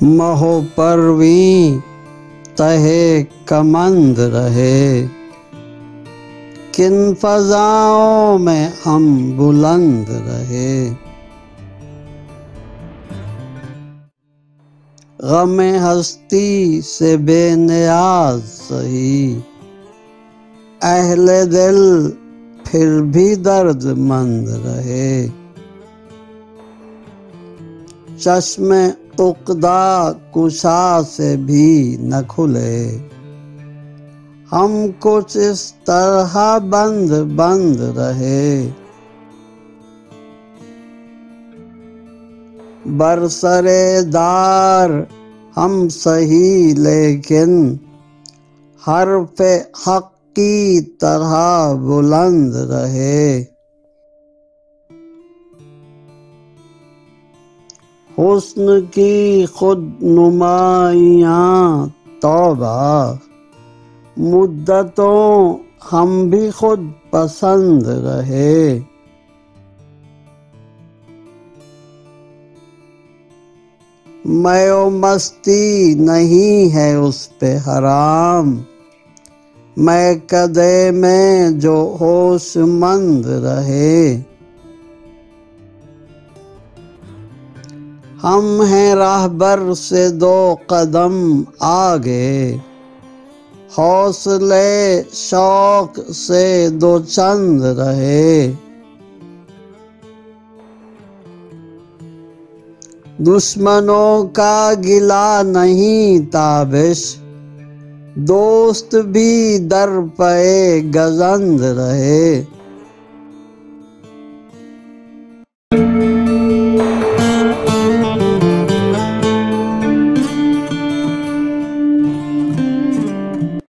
महो परवीं तहे कमंद रहे, किन फजाओं में हम बुलंद रहे। गमे हस्ती से बेनियाज सही, अहले दिल फिर भी दर्दमंद रहे। चश्मे उक़दा कुशा से भी न खुले, हम कुछ इस तरह बंद बंद रहे। बरसरे दार हम सही लेकिन हर्फ़े हक़ की तरह बुलंद रहे। हुस्न की खुद नुमाइयाँ तौबा, मुद्दतों हम भी खुद पसंद रहे। मयो मस्ती नहीं है उस पे हराम, मैं कदे में जो होशमंद रहे। हम हैं राहबर से दो कदम आगे, हौसले शौक से दो चंद रहे। दुश्मनों का गिला नहीं ताबिश, दोस्त भी दर पे गजंद रहे।